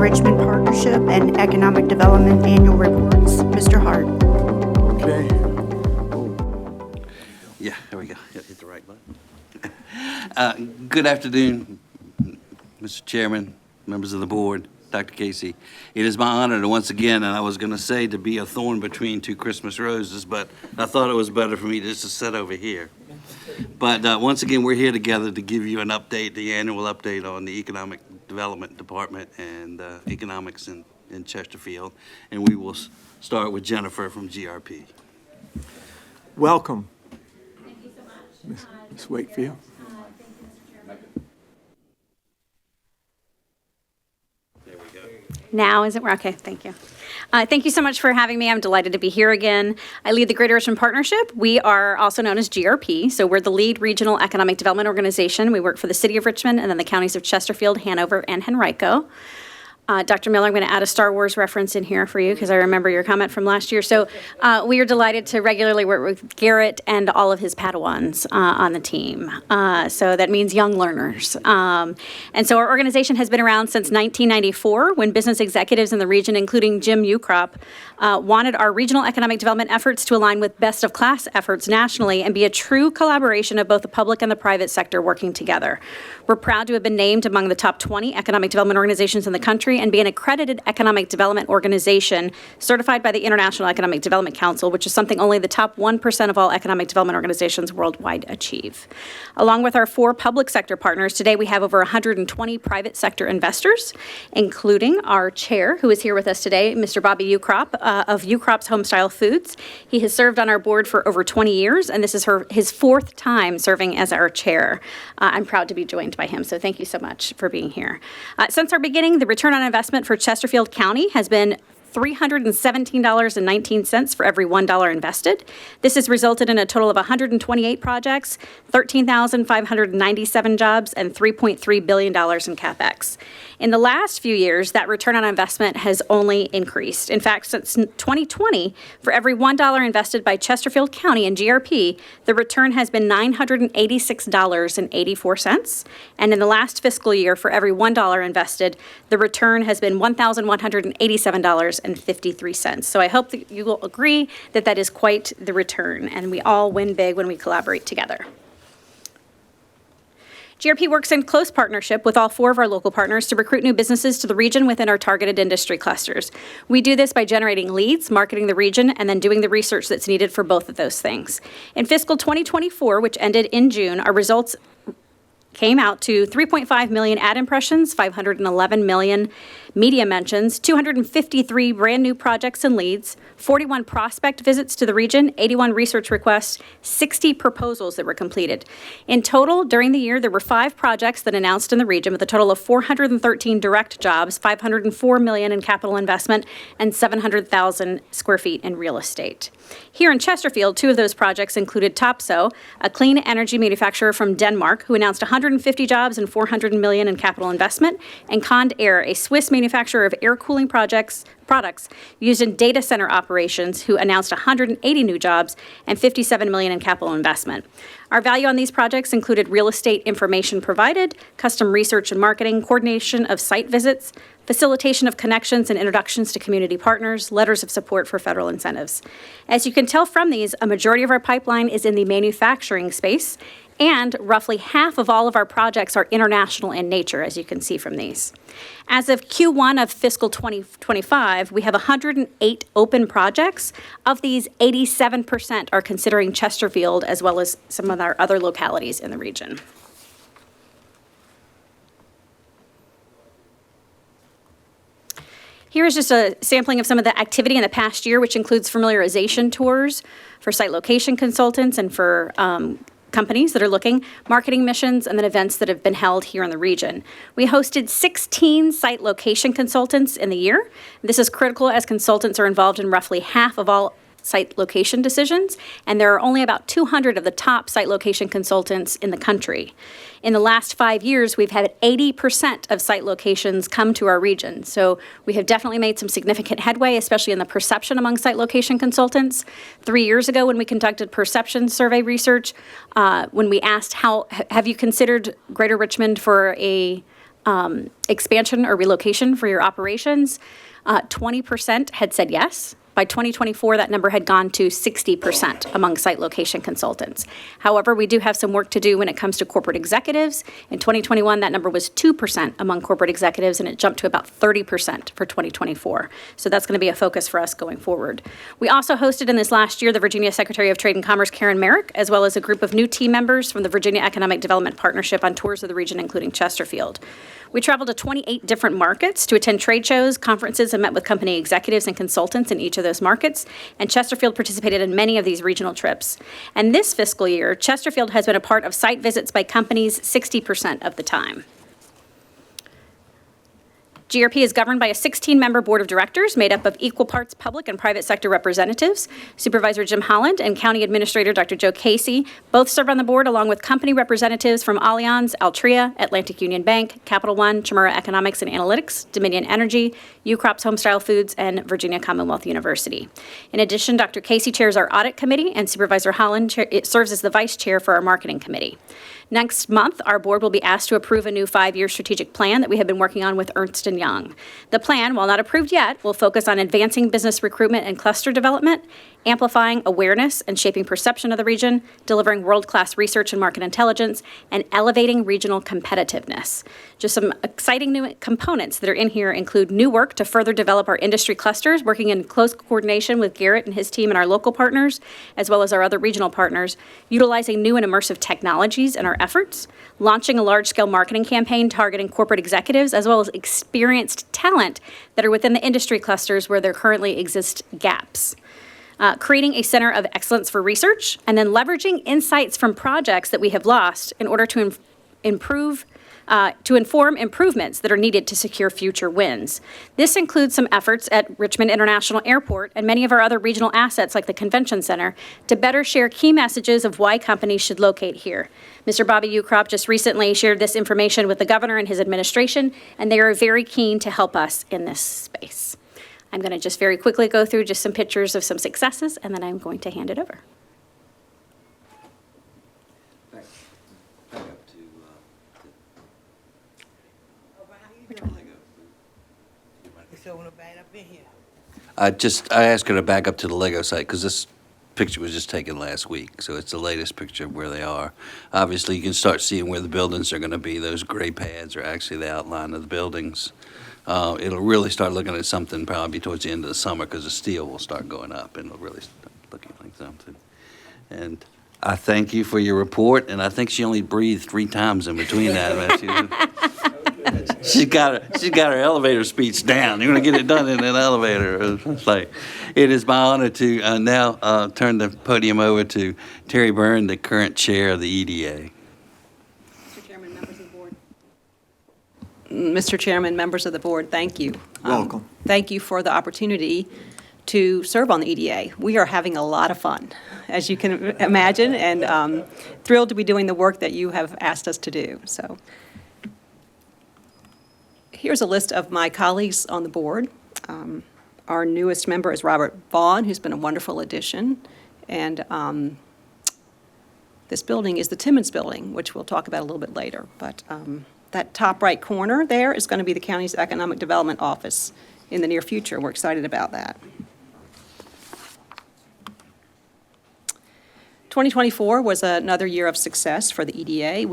Richmond Partnership and Economic Development Annual Reports. Mr. Hart. Okay. Yeah, there we go. Hit the right button. Good afternoon, Mr. Chairman, members of the board, Dr. Casey. It is my honor to once again, and I was going to say to be a thorn between two Christmas roses, but I thought it was better for me just to sit over here. But once again, we're here together to give you an update, the annual update on the Economic Development Department and economics in Chesterfield. And we will start with Jennifer from GRP. Welcome. Thank you so much. Ms. Wakefield. There we go. Now, is it okay? Thank you. Thank you so much for having me. I'm delighted to be here again. I lead the Greater Richmond Partnership. We are also known as GRP, so we're the lead regional economic development organization. We work for the city of Richmond and then the counties of Chesterfield, Hanover, and Henrico. Dr. Miller, I'm going to add a Star Wars reference in here for you because I remember your comment from last year. So we are delighted to regularly work with Garrett and all of his Padawans on the team. So that means young learners. And so our organization has been around since 1994 when business executives in the region, including Jim Ukrop, wanted our regional economic development efforts to align with best of class efforts nationally and be a true collaboration of both the public and the private sector working together. We're proud to have been named among the top 20 economic development organizations in the country and be an accredited economic development organization certified by the International Economic Development Council, which is something only the top 1% of all economic development organizations worldwide achieve. Along with our 4 public sector partners, today we have over 120 private sector investors, including our chair, who is here with us today, Mr. Bobby Ukrop of Ukrop's Homestyle Foods. He has served on our board for over 20 years, and this is his 4th time serving as our chair. I'm proud to be joined by him, so thank you so much for being here. Since our beginning, the return on investment for Chesterfield County has been $317.19 for every $1 invested. This has resulted in a total of 128 projects, 13,597 jobs, and $3.3 billion in CapEx. In the last few years, that return on investment has only increased. In fact, since 2020, for every $1 invested by Chesterfield County and GRP, the return has been $986.84. And in the last fiscal year, for every $1 invested, the return has been $1,187.53. So I hope that you will agree that that is quite the return, and we all win big when we collaborate together. GRP works in close partnership with all 4 of our local partners to recruit new businesses to the region within our targeted industry clusters. We do this by generating leads, marketing the region, and then doing the research that's needed for both of those things. In fiscal 2024, which ended in June, our results came out to 3.5 million ad impressions, 511 million media mentions, 253 brand new projects and leads, 41 prospect visits to the region, 81 research requests, 60 proposals that were completed. In total, during the year, there were 5 projects that announced in the region with a total of 413 direct jobs, 504 million in capital investment, and 700,000 square feet in real estate. Here in Chesterfield, 2 of those projects included Topso, a clean energy manufacturer from Denmark, who announced 150 jobs and 400 million in capital investment, and Cond Air, a Swiss manufacturer of air cooling products used in data center operations, who announced 180 new jobs and 57 million in capital investment. Our value on these projects included real estate information provided, custom research and marketing, coordination of site visits, facilitation of connections and introductions to community partners, letters of support for federal incentives. As you can tell from these, a majority of our pipeline is in the manufacturing space, and roughly half of all of our projects are international in nature, as you can see from these. As of Q1 of fiscal 2025, we have 108 open projects. Of these, 87% are considering Chesterfield, as well as some of our other localities in the region. Here is just a sampling of some of the activity in the past year, which includes familiarization tours for site location consultants and for companies that are looking, marketing missions, and then events that have been held here in the region. We hosted 16 site location consultants in the year. This is critical as consultants are involved in roughly half of all site location decisions, and there are only about 200 of the top site location consultants in the country. In the last 5 years, we've had 80% of site locations come to our region. So we have definitely made some significant headway, especially in the perception among site location consultants. 3 years ago, when we conducted perception survey research, when we asked have you considered Greater Richmond for a expansion or relocation for your operations, 20% had said yes. By 2024, that number had gone to 60% among site location consultants. However, we do have some work to do when it comes to corporate executives. In 2021, that number was 2% among corporate executives, and it jumped to about 30% for 2024. So that's going to be a focus for us going forward. We also hosted in this last year the Virginia Secretary of Trade and Commerce, Karen Merrick, as well as a group of new team members from the Virginia Economic Development Partnership on tours of the region, including Chesterfield. We traveled to 28 different markets to attend trade shows, conferences, and met with company executives and consultants in each of those markets, and Chesterfield participated in many of these regional trips. And this fiscal year, Chesterfield has been a part of site visits by companies 60% of the time. GRP is governed by a 16-member board of directors made up of equal parts public and private sector representatives. Supervisor Jim Holland and County Administrator Dr. Joe Casey both serve on the board, along with company representatives from Allianz, Altria, Atlantic Union Bank, Capital One, Chimera Economics and Analytics, Dominion Energy, Ucrops Homestyle Foods, and Virginia Commonwealth University. In addition, Dr. Casey chairs our audit committee, and Supervisor Holland serves as the vice chair for our marketing committee. Next month, our board will be asked to approve a new 5-year strategic plan that we have been working on with Ernst & Young. The plan, while not approved yet, will focus on advancing business recruitment and cluster development, amplifying awareness and shaping perception of the region, delivering world-class research and market intelligence, and elevating regional competitiveness. Just some exciting new components that are in here include new work to further develop our industry clusters, working in close coordination with Garrett and his team and our local partners, as well as our other regional partners, utilizing new and immersive technologies in our efforts, launching a large-scale marketing campaign targeting corporate executives, as well as experienced talent that are within the industry clusters where there currently exist gaps. Creating a center of excellence for research, and then leveraging insights from projects that we have lost in order to inform improvements that are needed to secure future wins. This includes some efforts at Richmond International Airport and many of our other regional assets like the Convention Center to better share key messages of why companies should locate here. Mr. Bobby Ucrop just recently shared this information with the governor and his administration, and they are very keen to help us in this space. I'm going to just very quickly go through just some pictures of some successes, and then I'm going to hand it over. I asked her to back up to the Lego site because this picture was just taken last week, so it's the latest picture of where they are. Obviously, you can start seeing where the buildings are going to be. Those gray pads are actually the outline of the buildings. It'll really start looking at something probably towards the end of the summer because the steel will start going up and it'll really start looking like something. And I thank you for your report, and I think she only breathed 3 times in between that. She's got her elevator speech down. You're going to get it done in an elevator. It's like, it is my honor to now turn the podium over to Terri Beirne, the current chair of the EDA. Mr. Chairman, members of the board, thank you. Welcome. Thank you for the opportunity to serve on the EDA. We are having a lot of fun, as you can imagine, and thrilled to be doing the work that you have asked us to do. So here's a list of my colleagues on the board. Our newest member is Robert Vaughn, who's been a wonderful addition. And this building is the Timmons Building, which we'll talk about a little bit later. But that top right corner there is going to be the county's Economic Development Office in the near future. We're excited about that. 2024 was another year of success for the EDA.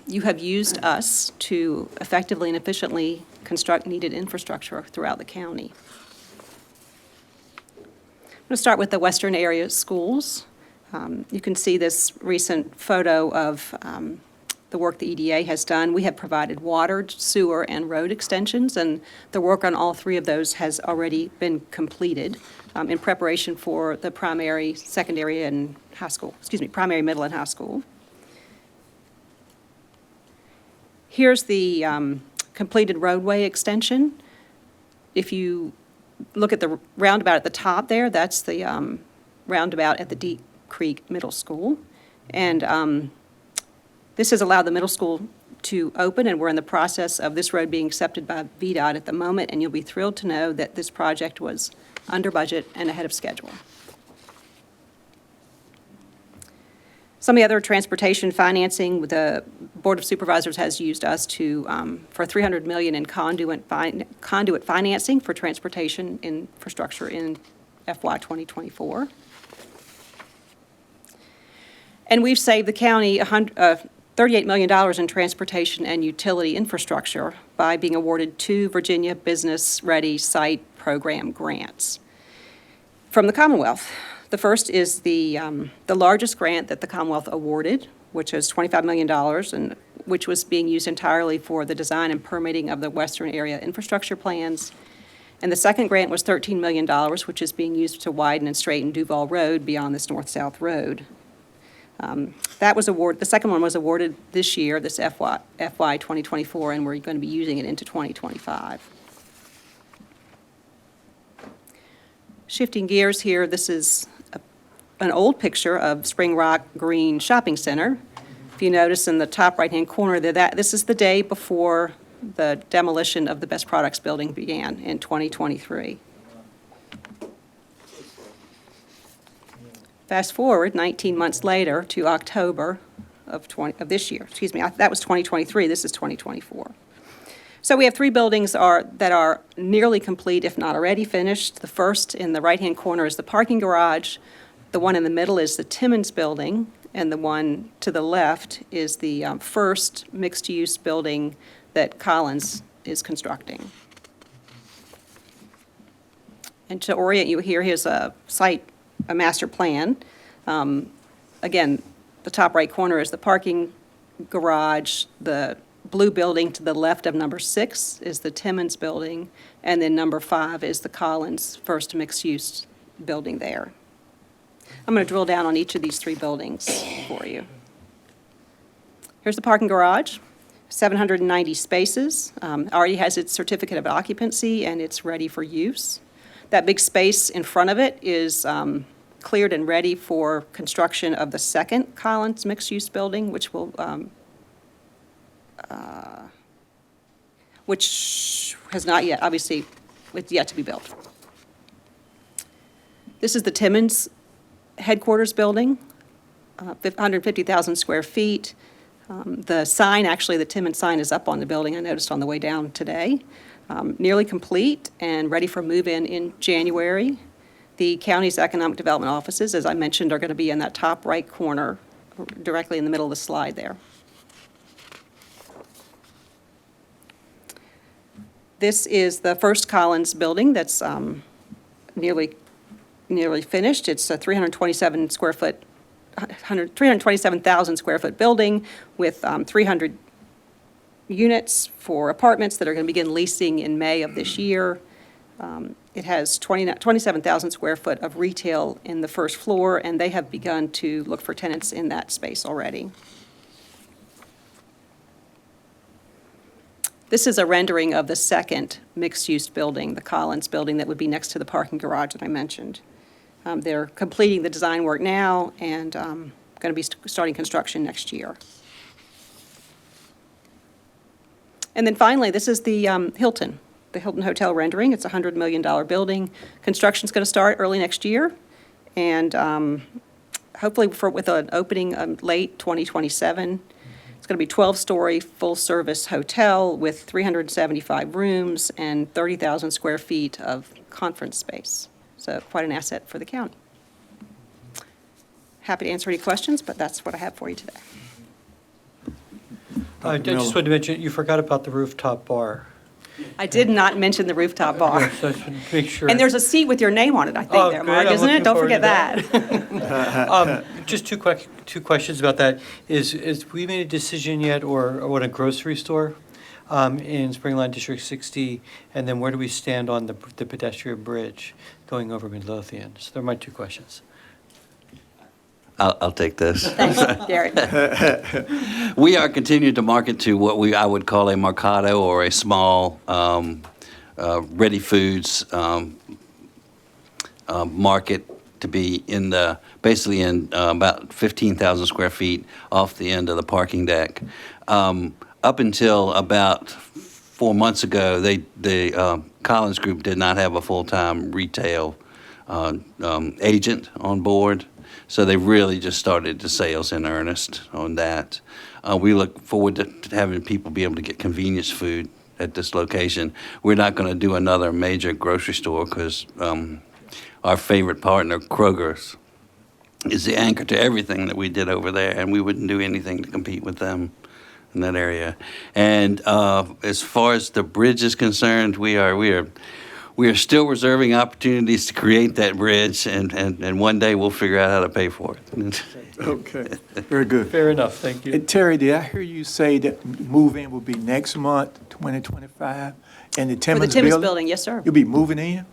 You have used us to effectively and efficiently construct needed infrastructure throughout the county. I'm going to start with the Western area schools. You can see this recent photo of the work the EDA has done. We have provided water, sewer, and road extensions, and the work on all 3 of those has already been completed in preparation for the primary, secondary, and high school, primary, middle, and high school. Here's the completed roadway extension. If you look at the roundabout at the top there, that's the roundabout at the Deep Creek Middle School. And this has allowed the middle school to open, and we're in the process of this road being accepted by VDOT at the moment, and you'll be thrilled to know that this project was under budget and ahead of schedule. Some of the other transportation financing, the Board of Supervisors has used us to, for $300 million in conduit financing for transportation infrastructure in FY 2024. And we've saved the county $38 million in transportation and utility infrastructure by being awarded 2 Virginia Business Ready Site Program grants from the Commonwealth. The first is the largest grant that the Commonwealth awarded, which is $25 million, and which was being used entirely for the design and permitting of the Western Area Infrastructure Plans. And the second grant was $13 million, which is being used to widen and straighten Duval Road beyond this north-south road. That was the second one was awarded this year, this FY 2024, and we're going to be using it into 2025. Shifting gears here, this is an old picture of Spring Rock Green Shopping Center. If you notice in the top right-hand corner, this is the day before the demolition of the Best Products building began in 2023. Fast forward 19 months later to October of this year. Excuse me, that was 2023. This is 2024. So we have 3 buildings that are nearly complete, if not already finished. The first in the right-hand corner is the parking garage. The one in the middle is the Timmons building, and the one to the left is the first mixed-use building that Collins is constructing. And to orient you here, here's a master plan. Again, the top right corner is the parking garage. The blue building to the left of number 6 is the Timmons building, and then number 5 is the Collins first mixed-use building there. I'm going to drill down on each of these 3 buildings for you. Here's the parking garage, 790 spaces, already has its certificate of occupancy, and it's ready for use. That big space in front of it is cleared and ready for construction of the second Collins mixed-use building, which has not yet, obviously, it's yet to be built. This is the Timmons headquarters building, 150,000 square feet. The sign, actually, the Timmons sign is up on the building, I noticed on the way down today. Nearly complete and ready for move-in in January. The county's economic development offices, as I mentioned, are going to be in that top right corner, directly in the middle of the slide there. This is the first Collins building that's nearly finished. It's a 327,000 square foot building with 300 units for apartments that are going to begin leasing in May of this year. It has 27,000 square foot of retail in the first floor, and they have begun to look for tenants in that space already. This is a rendering of the second mixed-use building, the Collins building that would be next to the parking garage that I mentioned. They're completing the design work now and going to be starting construction next year. And then finally, this is the Hilton Hotel rendering. It's a $100 million building. Construction's going to start early next year, and hopefully with an opening late 2027. It's going to be a 12-story full-service hotel with 375 rooms and 30,000 square feet of conference space. So quite an asset for the county. Happy to answer any questions, but that's what I have for you today. I just wanted to mention, you forgot about the rooftop bar. I did not mention the rooftop bar. Yeah, so I should make sure. And there's a seat with your name on it, I think, there, good. Mark, I'm isn't it? looking Don't forward forget to that. Just two questions about that. Is we made a decision yet, or what, a grocery store in Springline District 60, and then where do we stand on the pedestrian bridge going over Midlothian? So they're my 2 questions. I'll take this. Thanks, Garrett. We are continuing to market to what I would call a mercado or a small ready foods market to be basically in about 15,000 square feet off the end of the parking deck. Up until about 4 months ago, the Collins Group did not have a full-time retail agent on board. So they really just started the sales in earnest on that. We look forward to having people be able to get convenience food at this location. We're not going to do another major grocery store because our favorite partner, Kroger's, is the anchor to everything that we did over there, and we wouldn't do anything to compete with them in that area. And as far as the bridge is concerned, we are still reserving opportunities to create that bridge, and one day we'll figure out how to pay for it. Okay, very good. Fair enough, thank you. And Terry, did I hear you say that move-in will be next month, 2025? And the For the Timmons Timmons building? building, yes, sir. You'll be moving in?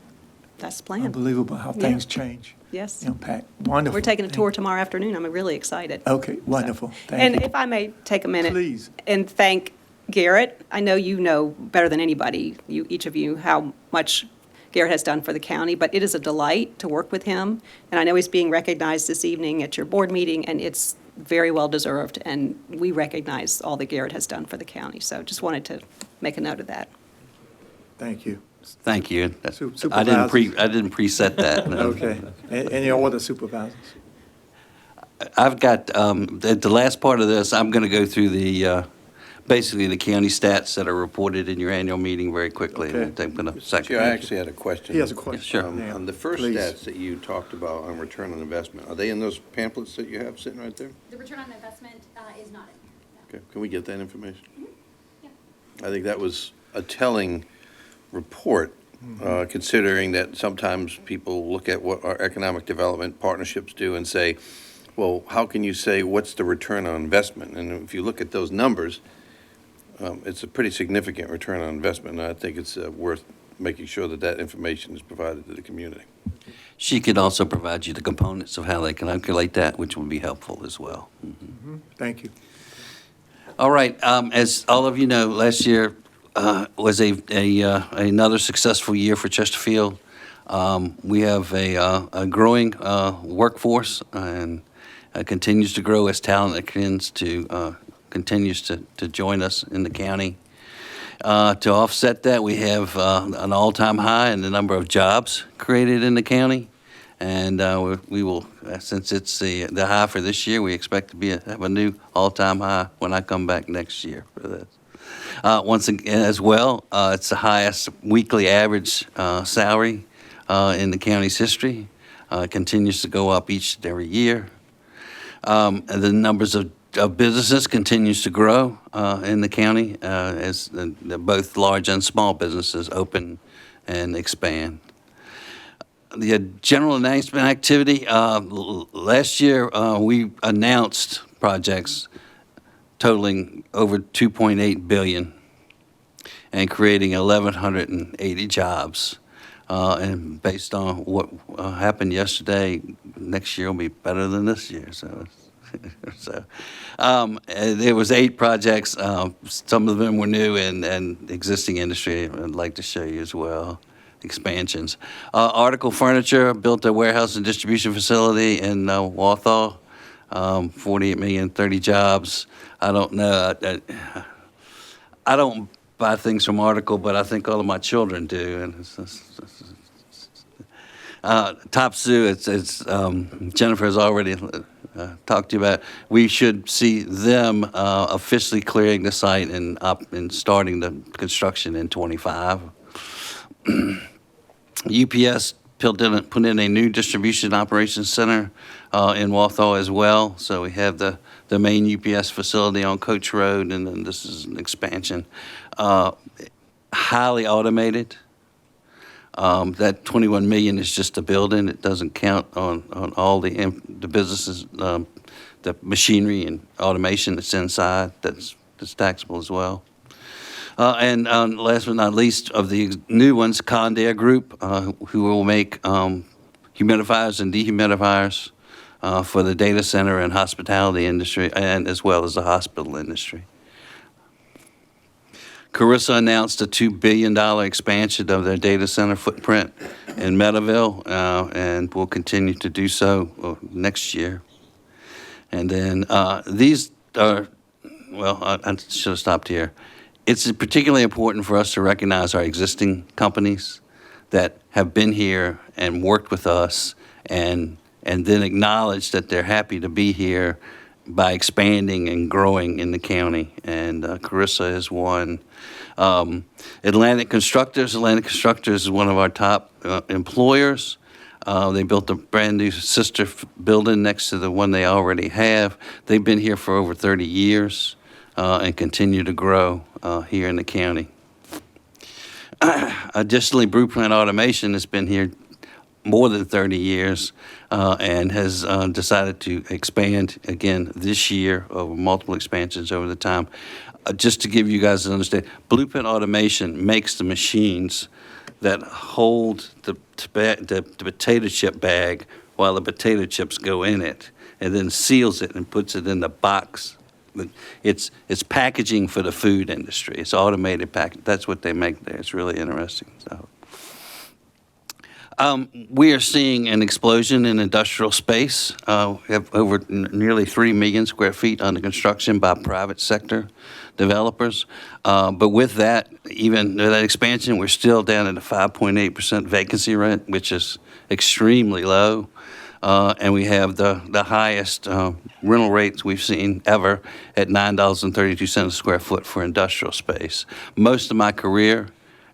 That's the plan. Unbelievable how Yeah. things change, Yes. impact. Wonderful. We're taking a tour tomorrow afternoon. I'm really excited. Okay, wonderful. Thank And you. if I may take a minute. Please. And thank Garrett. I know you know better than anybody, each of you, how much Garrett has done for the county, but it is a delight to work with him. And I know he's being recognized this evening at your board meeting, and it's very well deserved. And we recognize all that Garrett has done for the county. So just wanted to make a note of that. Thank you. Thank you. Supervisors. I didn't preset that. No. Okay. And your other supervisors? I've got, at the last part of this, I'm going to go through basically the county stats that are reported in your annual meeting very quickly. Okay. I'm going to Chair, I second. actually had a question. He has a question. Sure. Yeah. On the first Please. stats that you talked about on return on investment, are they in those pamphlets that you have sitting right there? The return on investment is not in here. Okay, can we get that information? I think that was a telling report, considering that sometimes people look at what our economic development partnerships do and say, well, how can you say what's the return on investment? And if you look at those numbers, it's a pretty significant return on investment, and I think it's worth making sure that that information is provided to the community. She could also provide you the components of how they calculate that, which would be helpful as well. Thank you. All right, as all of you know, last year was another successful year for Chesterfield. We have a growing workforce and continues to grow as talent continues to join us in the county. To offset that, we have an all-time high in the number of jobs created in the county. And we will, since it's the high for this year, we expect to have a new all-time high when I come back next year for this. Once again, as well, it's the highest weekly average salary in the county's history. It continues to go up each and every year. And the numbers of businesses continues to grow in the county as both large and small businesses open and expand. The general announcement activity, last year we announced projects totaling over $2.8 billion and creating 1,180 jobs. And based on what happened yesterday, next year will be better than this year. There was 8 projects. Some of them were new and existing industry. I'd like to show you as well. Expansions. Article Furniture built a warehouse and distribution facility in Walthall. 48 million, 30 jobs. I don't know. I don't buy things from Article, but I think all of my children do. And Top Sioux, it's Jennifer has already talked to you about. We should see them officially clearing the site and starting the construction in 25. UPS put in a new distribution operations center in Walthall as well. So we have the main UPS facility on Coach Road, and then this is an expansion. Highly automated. That 21 million is just a building. It doesn't count on all the businesses, the machinery and automation that's inside. That's taxable as well. And last but not least, of the new ones, Condair Group, who will make humidifiers and dehumidifiers for the data center and hospitality industry, and as well as the hospital industry. Carissa announced a $2 billion expansion of their data center footprint in Meadowville, and will continue to do so next year. And then these are, well, I should have stopped here. It's particularly important for us to recognize our existing companies that have been here and worked with us and and then acknowledge that they're happy to be here by expanding and growing in the county. And Carissa is one. Atlantic Constructors is one of our top employers. They built a brand-new sister building next to the one they already have. They've been here for over 30 years and continue to grow here in the county. Additionally, Blueprint Automation has been here more than 30 years and has decided to expand again this year over multiple expansions over the time. Just to give you guys an understanding, Blueprint Automation makes the machines that hold the potato chip bag while the potato chips go in it, and then seals it and puts it in the box. It's packaging for the food industry. It's automated packaging. That's what they make there. It's really interesting. So, we are seeing an explosion in industrial space. We have over nearly 3 million square feet under construction by private sector developers. But with that, even that expansion, we're still down at a 5.8% vacancy rate, which is extremely low. And we have the highest rental rates we've seen ever at $9.32 a square foot for industrial space. Most of my career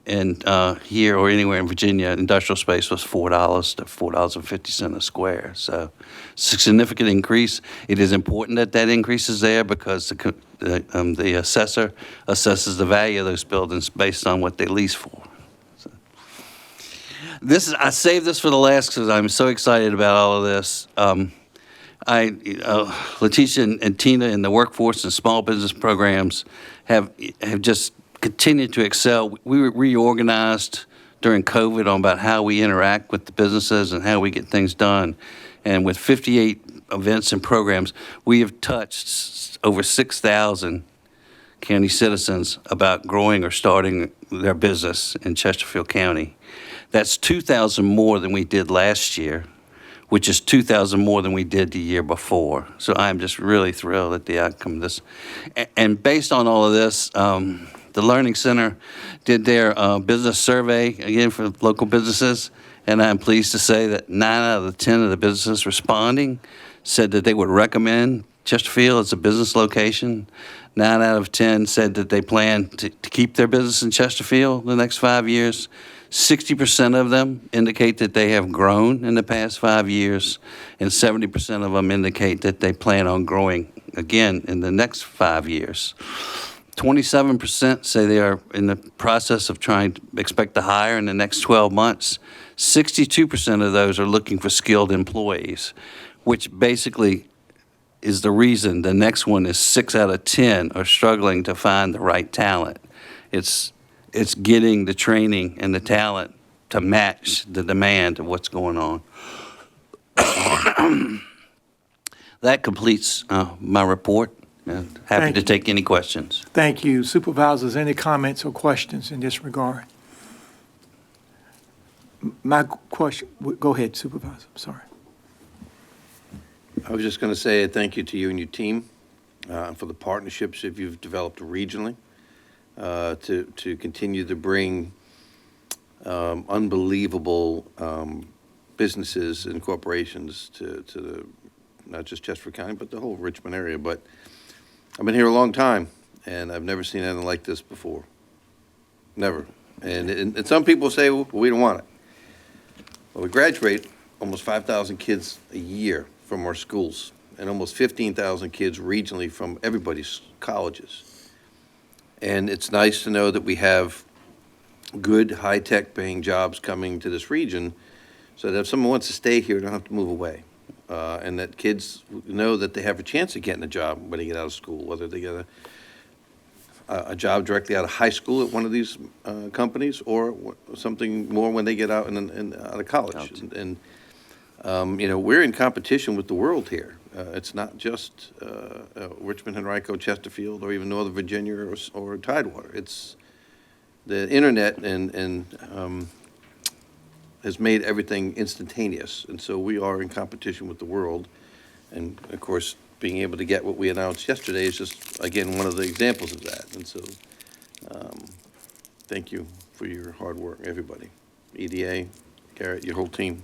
in here or anywhere in Virginia, industrial space was $4 to $4.50 a square. So significant increase. It is important that that increase is there because the assessor assesses the value of those buildings based on what they lease for. So I saved this for the last because I'm so excited about all of this. Letitia and Tina in the workforce and small business programs have just continued to excel. We were reorganized during COVID on about how we interact with the businesses and how we get things done. And with 58 events and programs, we have touched over 6,000 county citizens about growing or starting their business in Chesterfield County. That's 2,000 more than we did last year, which is 2,000 more than we did the year before. So I'm just really thrilled at the outcome of this. And based on all of this, the Learning Center did their business survey, again, for local businesses, and I'm pleased to say that 9 out of the 10 of the businesses responding said that they would recommend Chesterfield as a business location. 9 out of 10 said that they plan to keep their business in Chesterfield the next 5 years. 60% of them indicate that they have grown in the past 5 years, and 70% of them indicate that they plan on growing again in the next 5 years. 27% say they are in the process of expect to hire in the next 12 months. 62% of those are looking for skilled employees, which basically is the reason the next one is 6 out of 10 are struggling to find the right talent. It's getting the training and the talent to match the demand of what's going on. That completes my report. Happy Thank to you. take any questions. Thank you. Supervisors, any comments or questions in this regard? My question, go ahead, Supervisor, I'm sorry. I was just going to say thank you to you and your team for the partnerships that you've developed regionally to continue to bring unbelievable businesses and corporations to the, not just Chesterfield County, but the whole Richmond area. But I've been here a long time, and I've never seen anything like this before. Never. And some people say, well, we don't want it. Well, we graduate almost 5,000 kids a year from our schools, and almost 15,000 kids regionally from everybody's colleges. And it's nice to know that we have good, high-tech paying jobs coming to this region, so that if someone wants to stay here, they don't have to move away. And that kids know that they have a chance of getting a job when they get out of school, whether they get a job directly out of high school at one of these companies or something more when they get out out of college. And you know, we're in competition with the world here. It's not just Richmond, Henrico, Chesterfield, or even Northern Virginia or Tidewater. It's the internet and has made everything instantaneous, and so we are in competition with the world. And of course, being able to get what we announced yesterday is just, again, one of the examples of that. And so thank you for your hard work, everybody. EDA, Garrett, your whole team.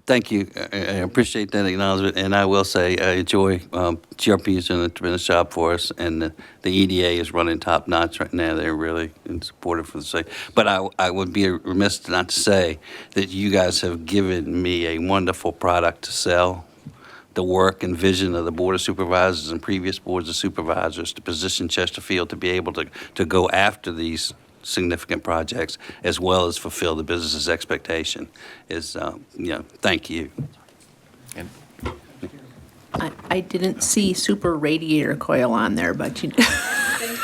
Thank you. I appreciate that acknowledgement, and I will say, I enjoy, GRP is doing a tremendous job for us, and the EDA is running top notch right now. They're really supportive for the state. But I would be remiss not to say that you guys have given me a wonderful product to sell. The work and vision of the Board of Supervisors and previous boards of supervisors to position Chesterfield to be able to go after these significant projects as well as fulfill the business's expectation is, thank you. I didn't see super radiator coil on there, but you.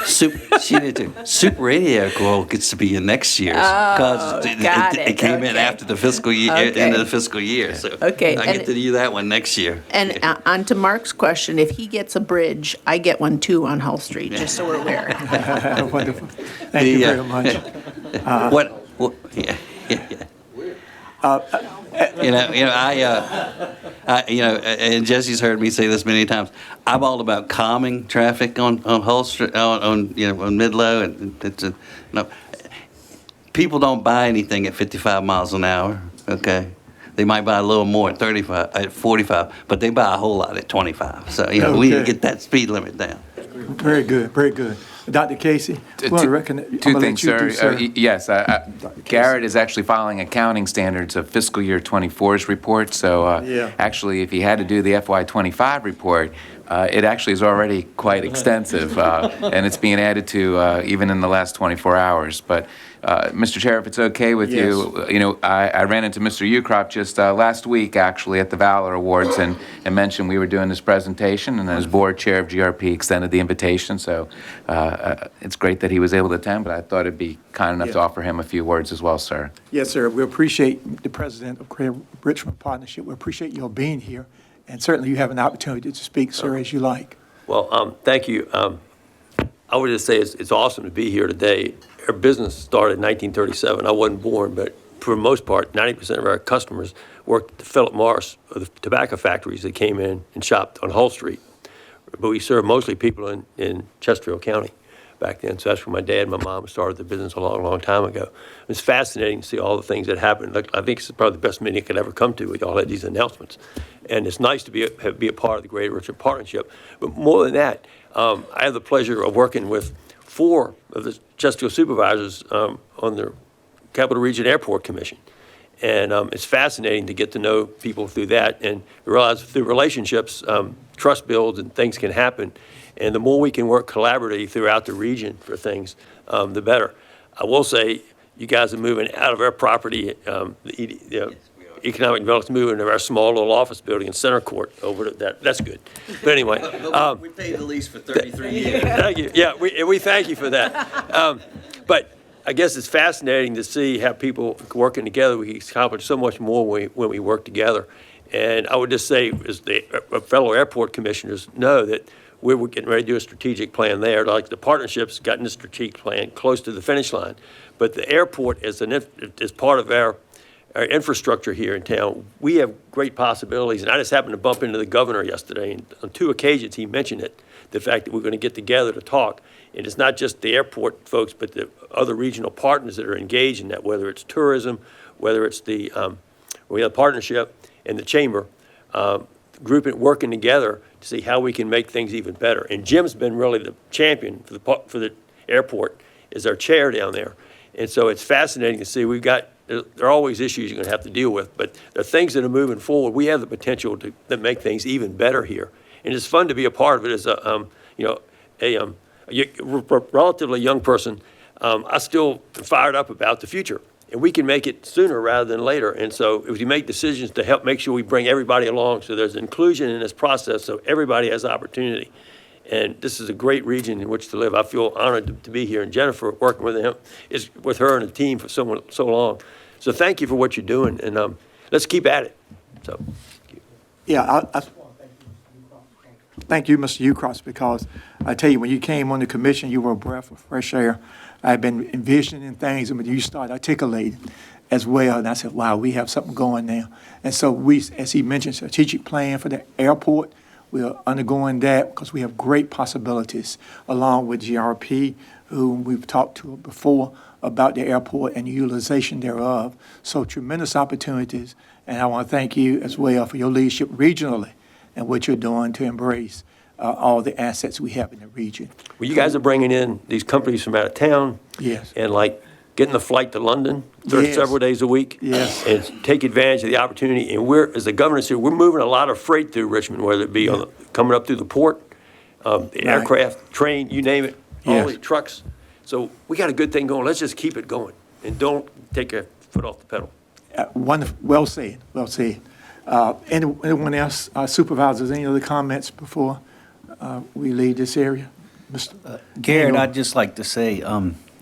She did too. Super radiator coil gets to be in next year's because got it came in okay. after the fiscal year, Okay. end of the fiscal year. So Okay, I get to do that one next year. And on to Mark's question, if he gets a bridge, I get one too on Hull Street, just so we're aware. Wonderful. Thank you very much. What yeah. And Jesse's heard me say this many times. I'm all about calming traffic on Hull Street, on Midlow, and people don't buy anything at 55 miles an hour. Okay, they might buy a little more at 35, at 45, but they buy a whole lot at 25. So we need to Okay. get that speed limit down. Very good, very good. Dr. Casey, Two things, sir. Yes, Garrett is actually following accounting standards of fiscal year '24's report. So Yeah. actually, if he had to do the FY25 report, it actually is already quite extensive, and it's being added to even in the last 24 hours. But Mr. Chair, if it's okay with you, I ran into Mr. Ukrop just last week, actually, at the Valor Awards, and mentioned we were doing this presentation, and as board chair of GRP extended the invitation. So it's great that he was able to attend, but I thought it'd be kind enough to offer him a few words as well, sir. Yes, sir. We appreciate the president of Greater Richmond Partnership. We appreciate your being here, and certainly you have an opportunity to speak, sir, as you like. Well, thank you. I would just say it's awesome to be here today. Our business started in 1937. I wasn't born, but for the most part, 90% of our customers worked at the Philip Morris, or the tobacco factories that came in and shopped on Hull Street. But we served mostly people in Chesterfield County back then. So that's where my dad and my mom started the business a long, long time ago. It's fascinating to see all the things that happened. I think it's probably the best meeting I could ever come to. We all had these announcements. And it's nice to be a part of the Greater Richmond Partnership. But more than that, I have the pleasure of working with 4 of the Chesterfield supervisors on the Capital Region Airport Commission. And it's fascinating to get to know people through that and realize through relationships, trust builds and things can happen. And the more we can work collaboratively throughout the region for things, the better. I will say, you guys are moving out of our property, Economic Development's moving to our small little office building in Center Court over to that. That's good. But anyway. We paid the lease for 33 years. Thank you. Yeah, we thank you for that. But I guess it's fascinating to see how people working together, we accomplish so much more when we work together. And I would just say, as the fellow airport commissioners know, that we're getting ready to do a strategic plan there. Like the partnership's gotten a strategic plan close to the finish line. But the airport is part of our infrastructure here in town. We have great possibilities. And I just happened to bump into the governor yesterday. And on 2 occasions, he mentioned it, the fact that we're going to get together to talk. And it's not just the airport folks, but the other regional partners that are engaged in that, whether it's tourism, whether it's the we have a partnership and the chamber, grouping, working together to see how we can make things even better. And Jim's been really the champion for the airport, is our chair down there. And so it's fascinating to see. There are always issues you're going to have to deal with, but there are things that are moving forward. We have the potential to make things even better here. And it's fun to be a part of it as a relatively young person. I still am fired up about the future, and we can make it sooner rather than later. And so if we make decisions to help make sure we bring everybody along, so there's inclusion in this process, so everybody has opportunity. And this is a great region in which to live. I feel honored to be here. And Jennifer, working with her and the team for so long. So thank you for what you're doing, and let's keep at it. So, Yeah, thank you, Mr. Ucross, because I tell you, when you came on the commission, you were a breath of fresh air. I've been envisioning things, and when you started articulating as well, and I said, wow, we have something going now. And so we, as he mentioned, strategic plan for the airport. We are undergoing that because we have great possibilities, along with GRP, whom we've talked to before about the airport and the utilization thereof. So tremendous opportunities, and I want to thank you as well for your leadership regionally and what you're doing to embrace all the assets we have in the region. Well, you guys are bringing in these companies from out of town. Yes. And like getting the flight to London Yes. several days a week. Yes. And take advantage of the opportunity. And we're, as the governor said, we're moving a lot of freight through Richmond, whether it be on the, coming up through the port, the aircraft, train, you name it, all Yes. the trucks. So we got a good thing going. Let's just keep it going and don't take a foot off the pedal. Wonderful. Well said. Well said. Anyone else, supervisors, any other comments before we leave this area? Mr. Garrett, I'd just like to say,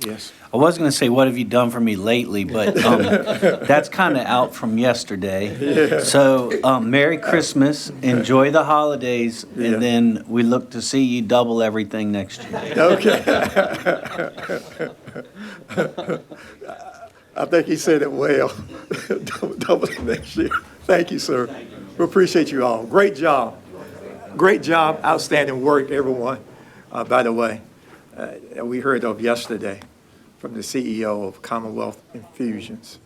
Yes. I was going to say, what have you done for me lately? But that's kind of out from yesterday. So Merry Christmas, enjoy the holidays, and then we look to see you double everything next year. Okay. I think he said it well. Double it next year. Thank you, sir. We appreciate you all. Great job. Great job. Outstanding work, everyone. By the way, we heard of yesterday from the CEO of Commonwealth Infusions.